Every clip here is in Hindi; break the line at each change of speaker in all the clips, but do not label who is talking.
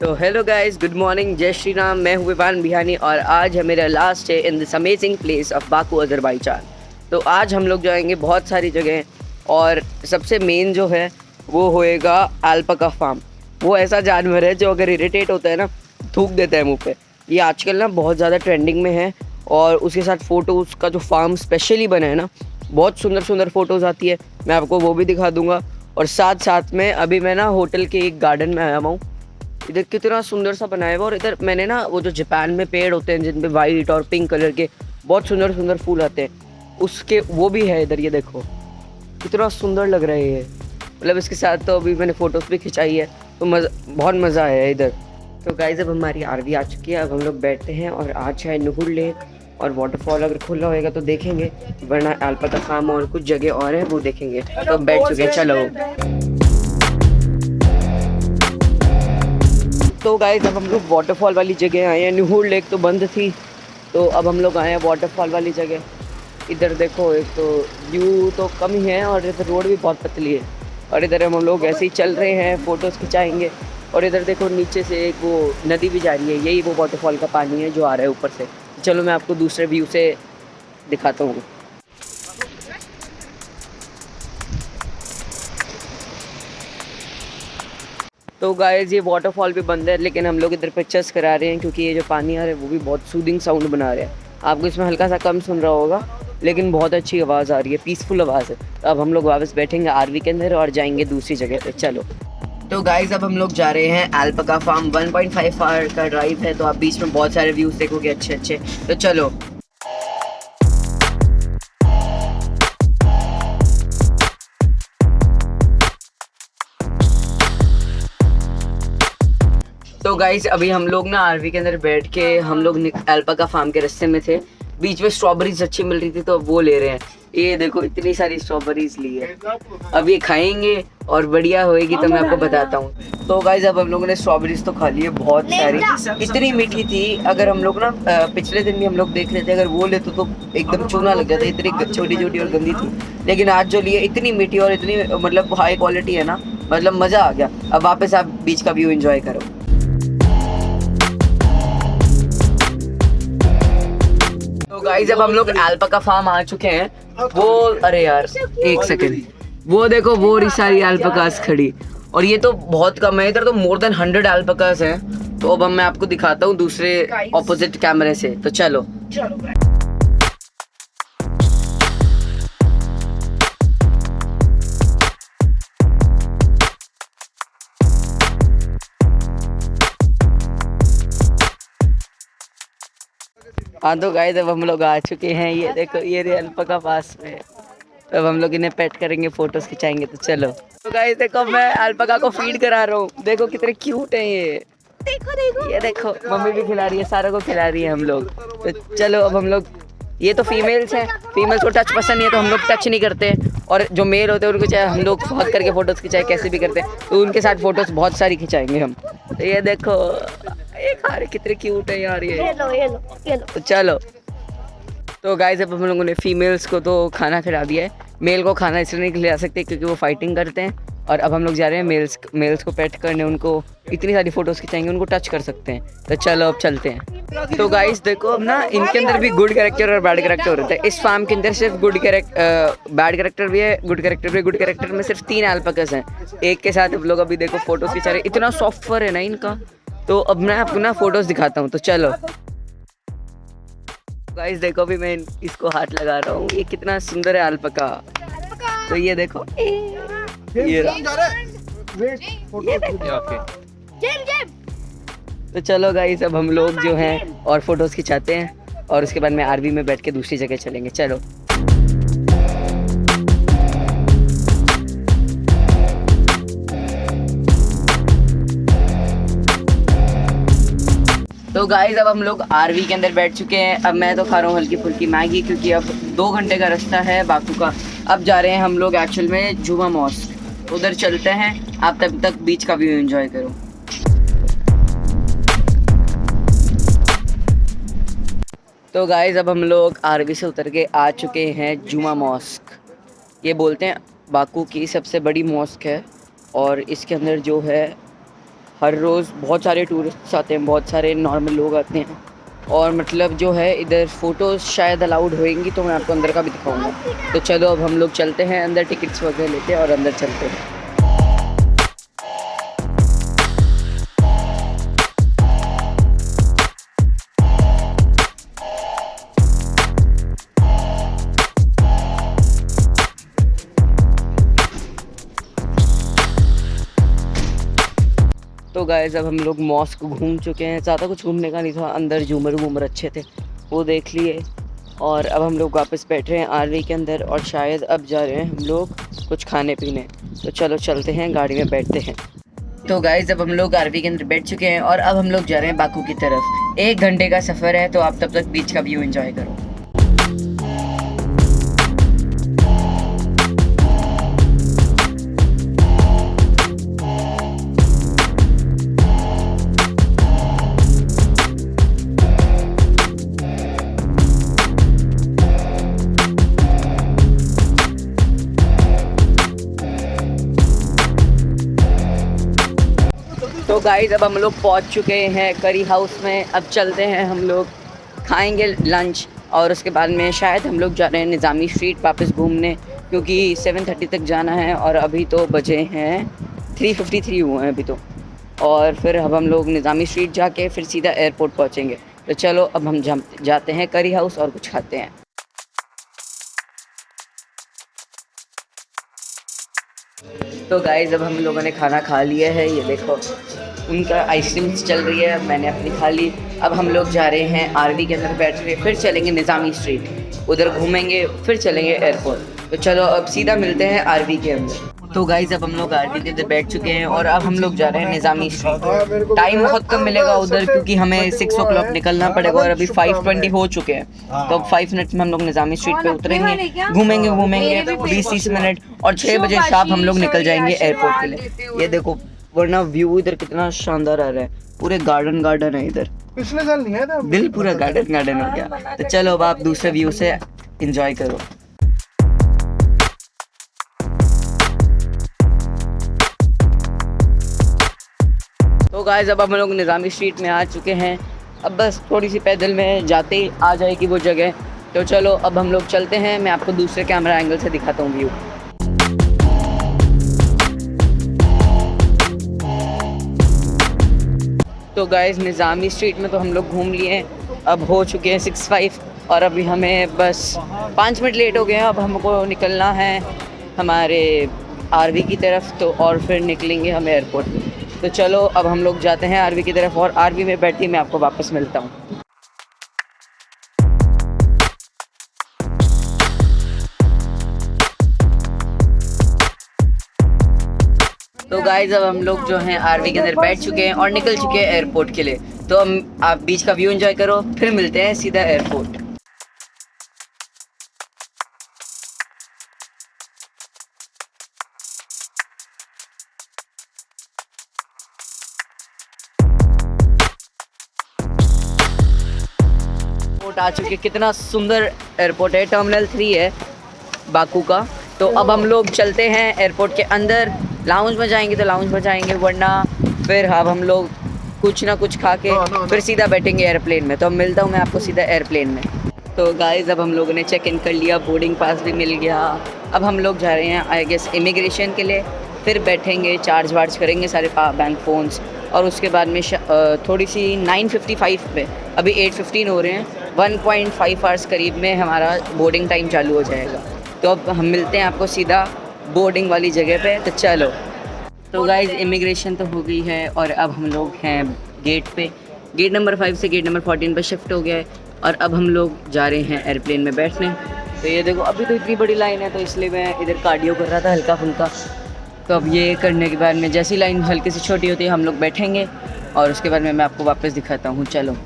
तो हेलो गाइस, गुड मॉर्निंग, जय श्री राम। मैं हूँ विवान बिहानी और आज है मेरा last day in this amazing place of Baku Azerbaijan. तो आज हम लोग जाएंगे बहुत सारी जगह और सबसे मेन जो है वो होएगा अल्पाका फार्म। वो ऐसा जानवर है जो अगर इरिटेट होता है ना, थूक देता है मुंह पे। ये आजकल ना बहुत ज़्यादा ट्रेंडिंग में है और उसके साथ फ़ोटोज़ का जो फार्म स्पेशली बना है ना, बहुत सुंदर सुंदर फ़ोटोज़ आती है। मैं आपको वो भी दिखा दूँगा। और साथ साथ में अभी मैं ना होटल के एक गार्डन में आया हुआ हूँ। इधर कितना सुंदर सा बनाया हुआ और इधर मैंने ना वो जो जापान में पेड़ होते हैं जिन पे वाइट और पिंक कलर के बहुत सुंदर सुंदर फूल आते हैं, उसके वो भी है इधर। ये देखो कितना सुंदर लग रहा है ये। मतलब इसके साथ तो अभी मैंने फ़ोटोज़ भी खिंचाई है, तो बहुत मज़ा आया है इधर। तो गाइस, अब हमारी आरवी आ चुकी है। अब हम लोग बैठते हैं और आज है नुहुर लेक और वाटरफॉल अगर खुला होएगा तो देखेंगे, वरना अल्पाका फार्म और कुछ जगह और है वो देखेंगे। तो बैठ चुके हैं, चलो। तो गाइस, अब हम लोग वाटरफॉल वाली जगह आए हैं। नुहुर लेक तो बंद थी, तो अब हम लोग आए हैं वाटरफॉल वाली जगह। इधर देखो, एक तो व्यू तो कम ही है और इधर रोड भी बहुत पतली है। और इधर हम लोग ऐसे ही चल रहे हैं, फ़ोटोज़ खिंचाएंगे। और इधर देखो नीचे से एक वो नदी भी जा रही है, यही वो वाटरफॉल का पानी है जो आ रहा है ऊपर से। चलो मैं आपको दूसरे व्यू से दिखाता हूँ। तो गाइस, ये वाटरफॉल भी बंद है, लेकिन हम लोग इधर पिक्चर्स करा रहे हैं क्योंकि ये जो पानी आ रहा है वो भी बहुत सूदिंग साउंड बना रहा है। आपको इसमें हल्का सा कम सुन रहा होगा, लेकिन बहुत अच्छी आवाज़ आ रही है, पीसफुल आवाज़ है। तो अब हम लोग वापस बैठेंगे आरवी के अंदर और जाएंगे दूसरी जगह पे। चलो। तो गाइस, अब हम लोग जा रहे हैं अल्पाका फार्म। 1.5 आवर का ड्राइव है, तो आप बीच में बहुत सारे व्यूज़ देखोगे अच्छे अच्छे। तो चलो। तो गाइस, अभी हम लोग ना आरवी के अंदर बैठ के हम लोग अल्पाका फार्म के रास्ते में थे। बीच में स्ट्रॉबेरीज अच्छी मिल रही थी तो वो ले रहे हैं। ये देखो, इतनी सारी स्ट्रॉबेरीज ली है। अब ये खाएंगे और बढ़िया होएगी तो मैं आपको बताता हूँ। तो गाइस, अब हम लोगों ने स्ट्रॉबेरीज तो खा ली है बहुत सारी। इतनी मीठी थी, अगर हम लोग ना पिछले दिन भी हम लोग देख रहे थे, अगर वो लेते तो एकदम चूना लग जाता। इतनी छोटी छोटी और गंदी थी, लेकिन आज जो लिए इतनी मीठी और इतनी मतलब हाई क्वालिटी है ना, मतलब मज़ा आ गया। अब वापस आप बीच का व्यू एंजॉय करो। तो गाइस, अब हम लोग अल्पाका फार्म आ चुके हैं। वो अरे यार, एक सेकंड, वो देखो वो रही सारी अल्पाकास खड़ी। और ये तो बहुत कम है, इधर तो मोर देन 100 अल्पाकास हैं। तो अब मैं आपको दिखाता हूँ दूसरे ऑपोजिट कैमरे से। तो चलो। हाँ, तो गाइस, अब हम लोग आ चुके हैं। ये देखो, ये रे अल्पाका पास में। अब हम लोग इन्हें पेट करेंगे, फोटोज खिंचाएंगे। तो चलो। तो गाइस देखो, मैं अल्पाका को फीड करा रहा हूँ। देखो कितने क्यूट है ये। देखो देखो, ये देखो, मम्मी भी खिला रही है, सारों को खिला रही है हम लोग। तो चलो, अब हम लोग, ये तो फीमेल्स हैं, फीमेल्स को टच पसंद नहीं है तो हम लोग टच नहीं करते। और जो मेल होते हैं उनको चाहे हम लोग हक करके फ़ोटोज़ खिंचाए, कैसे भी करते हैं, तो उनके साथ फ़ोटोज़ बहुत सारी खिंचाएंगे हम। तो ये देखो, ये खारे कितने क्यूट है यार ये लो। तो चलो। तो गाइस, अब हम लोगों ने फीमेल्स को तो खाना खिला दिया है। मेल को खाना इसलिए नहीं खिला सकते क्योंकि वो फाइटिंग करते हैं। और अब हम लोग जा रहे हैं मेल्स को पेट करने, उनको इतनी सारी फ़ोटोज़ खिंचाएंगे, उनको टच कर सकते हैं। तो चलो, अब चलते हैं। तो गाइस देखो, अब ना इनके अंदर भी गुड कैरेक्टर और बैड कैरेक्टर होता है। इस फार्म के अंदर सिर्फ बैड कैरेक्टर भी है, गुड कैरेक्टर भी है। गुड कैरेक्टर में सिर्फ 3 अल्पाकास हैं। एक के साथ हम लोग अभी देखो फ़ोटोज़ खिंचा रहे। इतना सॉफ्टवेयर है ना इनका। तो अब मैं आपको ना फ़ोटोज़ दिखाता हूँ। तो चलो गाइस देखो, भी मैं इसको हाथ लगा रहा हूँ। ये कितना सुंदर है अल्पाका। तो ये देखो, ये तो चलो गाइस, अब हम लोग जो हैं और फोटोज खिंचाते हैं और उसके बाद में आरवी में बैठ के दूसरी जगह चलेंगे। चलो। तो गाइस, अब हम लोग आरवी के अंदर बैठ चुके हैं। अब मैं तो खा रहा हूँ हल्की फुल्की मैगी, क्योंकि अब 2 घंटे का रास्ता है बाकू का। अब जा रहे हैं हम लोग एक्चुअल में जुमा मॉस्क, उधर चलते हैं। आप तब तक बीच का व्यू एंजॉय करो। तो गाइस, अब हम लोग आरवी से उतर के आ चुके हैं जुमा मॉस्क। ये बोलते हैं बाकू की सबसे बड़ी मॉस्क है और इसके अंदर जो है हर रोज़ बहुत सारे टूरिस्ट आते हैं, बहुत सारे नॉर्मल लोग आते हैं। और मतलब जो है इधर फ़ोटोज़ शायद अलाउड होएंगी, तो मैं आपको अंदर का भी दिखाऊंगा। तो चलो अब हम लोग चलते हैं अंदर, टिकट्स वगैरह लेते हैं और अंदर चलते हैं। तो गाइस अब हम लोग मॉस्क घूम चुके हैं, ज़्यादा कुछ घूमने का नहीं था, अंदर झूमर वूमर अच्छे थे वो देख लिए। और अब हम लोग वापस बैठ रहे हैं आरवी के अंदर और शायद अब जा रहे हैं हम लोग कुछ खाने पीने। तो चलो चलते हैं, गाड़ी में बैठते हैं। तो गाइस अब हम लोग आरवी के अंदर बैठ चुके हैं और अब हम लोग जा रहे हैं बाकू की तरफ। 1 घंटे का सफ़र है, तो आप तब तक बीच का व्यू एंजॉय करो। तो गाइस अब हम लोग पहुंच चुके हैं करी हाउस में। अब चलते हैं हम लोग, खाएंगे लंच और उसके बाद में शायद हम लोग जा रहे हैं निज़ामी स्ट्रीट वापस घूमने, क्योंकि 7:30 तक जाना है और अभी तो बजे हैं 3:53 हुए हैं अभी तो। और फिर अब हम लोग निज़ामी स्ट्रीट जाके फिर सीधा एयरपोर्ट पहुंचेंगे। तो चलो अब हम जाते हैं करी हाउस और कुछ खाते हैं। तो गाइस अब हम लोगों ने खाना खा लिया है, ये देखो उनका आइसक्रीम्स चल रही है, मैंने अपनी खा ली। अब हम लोग जा रहे हैं आरवी के अंदर बैठ रहे, फिर चलेंगे निज़ामी स्ट्रीट, उधर घूमेंगे, फिर चलेंगे एयरपोर्ट। तो चलो अब सीधा मिलते हैं आरवी के अंदर। तो गाइस अब हम लोग आरवी के अंदर बैठ चुके हैं और अब हम लोग जा रहे हैं निज़ामी स्ट्रीट। टाइम बहुत कम मिलेगा उधर, क्योंकि हमें 6 o'clock निकलना पड़ेगा और अभी 5:20 हो चुके हैं। तो अब 5 मिनट में हम लोग निज़ामी स्ट्रीट पे उतरेंगे, घूमेंगे 20-30 मिनट और 6 बजे शाम हम लोग निकल जाएंगे एयरपोर्ट के लिए। ये देखो वरना व्यू इधर कितना शानदार आ रहा है, पूरे गार्डन है इधर।
पिछले साल नहीं आया था,
दिल पूरा गार्डन हो गया। तो चलो अब आप दूसरे व्यू से एंजॉय करो। तो गाइस अब हम लोग निज़ामी स्ट्रीट में आ चुके हैं, अब बस थोड़ी सी पैदल में जाते ही आ जाएगी वो जगह। तो चलो अब हम लोग चलते हैं, मैं आपको दूसरे कैमरा एंगल से दिखाता हूँ व्यू। तो गाइस निज़ामी स्ट्रीट में तो हम लोग घूम लिए हैं, अब हो चुके हैं 6:05 और अभी हमें बस 5 मिनट लेट हो गए हैं। अब हमको निकलना है हमारे आरवी की तरफ, तो और फिर निकलेंगे हम एयरपोर्ट। तो चलो अब हम लोग जाते हैं आरवी की तरफ और आरवी में बैठ के मैं आपको वापस मिलता हूँ। तो गाइस अब हम लोग जो हैं आरवी के अंदर बैठ चुके हैं और निकल चुके हैं एयरपोर्ट के लिए। तो आप बीच का व्यू एंजॉय करो, फिर मिलते हैं सीधा एयरपोर्ट। आ चुके, कितना सुंदर एयरपोर्ट है, टर्मिनल 3 है बाकू का। तो अब हम लोग चलते हैं एयरपोर्ट के अंदर, लाउंज में जाएंगे तो लाउंज में जाएंगे, वरना फिर अब हम लोग कुछ ना कुछ खा के फिर सीधा बैठेंगे एयरप्लेन में। तो अब मिलता हूँ मैं आपको सीधा एयरप्लेन में। तो गाइस अब हम लोगों ने चेक इन कर लिया, बोर्डिंग पास भी मिल गया। अब हम लोग जा रहे हैं आई गेस इमिग्रेशन के लिए, फिर बैठेंगे, चार्ज वार्ज करेंगे सारे बैंक फ़ोन्स और उसके बाद में थोड़ी सी 9:55 पे, अभी 8:15 हो रहे हैं, 1.5 आवर्स करीब में हमारा बोर्डिंग टाइम चालू हो जाएगा। तो अब हम मिलते हैं आपको सीधा बोर्डिंग वाली जगह पे। तो चलो, तो गाइस इमिग्रेशन तो हो गई है और अब हम लोग हैं गेट पे, गेट नंबर 5 से गेट नंबर 14 पर शिफ्ट हो गया है और अब हम लोग जा रहे हैं एयरप्लेन में बैठने। तो ये देखो अभी तो इतनी बड़ी लाइन है, तो इसलिए मैं इधर कार्डियो कर रहा था हल्का फुल्का। तो अब ये करने के बाद में जैसी लाइन हल्की सी छोटी होती है हम लोग बैठेंगे और उसके बाद में मैं आपको वापस दिखाता हूँ। चलो,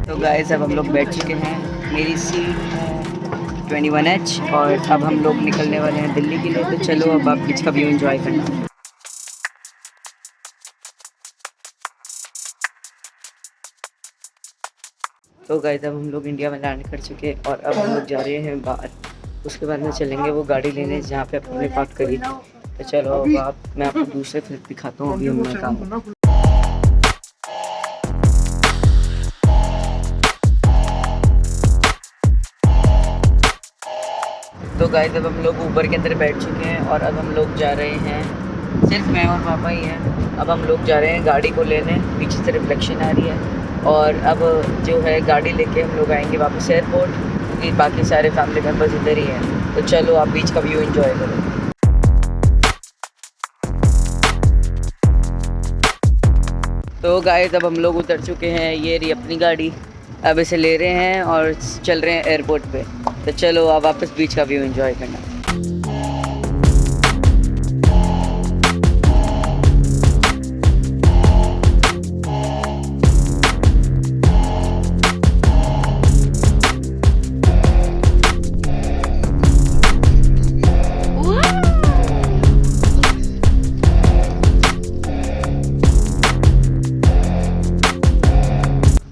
तो गाइस अब हम लोग बैठ चुके हैं, मेरी सीट है 21H और अब हम लोग निकलने वाले हैं दिल्ली के लिए। तो चलो अब आप बीच का व्यू एंजॉय करना। तो गाइस अब हम लोग इंडिया में लैंड कर चुके हैं और अब हम लोग जा रहे हैं बाहर। उसके बाद में चलेंगे वो गाड़ी लेने जहाँ पे अपने पार्क करी थी। तो चलो अब मैं आपको दूसरे फिर दिखाता हूँ अभी हमने कहा। तो गाइस अब हम लोग ऊबर के अंदर बैठ चुके हैं और अब हम लोग जा रहे हैं, सिर्फ मैं और पापा ही हैं। अब हम लोग जा रहे हैं गाड़ी को लेने, पीछे से रिफ्लेक्शन आ रही है। और अब जो है गाड़ी लेके हम लोग आएंगे वापस एयरपोर्ट, क्योंकि बाकी सारे फैमिली मेम्बर्स इधर ही हैं। तो चलो आप बीच का व्यू एंजॉय करो। तो गाइस अब हम लोग उतर चुके हैं, ये रही अपनी गाड़ी। अब इसे ले रहे हैं और चल रहे हैं एयरपोर्ट पे। तो चलो आप वापस बीच का व्यू एंजॉय करना।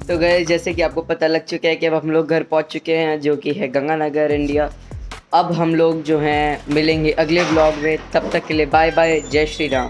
तो गए जैसे कि आपको पता लग चुका है कि अब हम लोग घर पहुंच चुके हैं, जो कि है गंगानगर इंडिया। अब हम लोग जो हैं मिलेंगे अगले व्लॉग में, तब तक के लिए बाय बाय, जय श्री राम।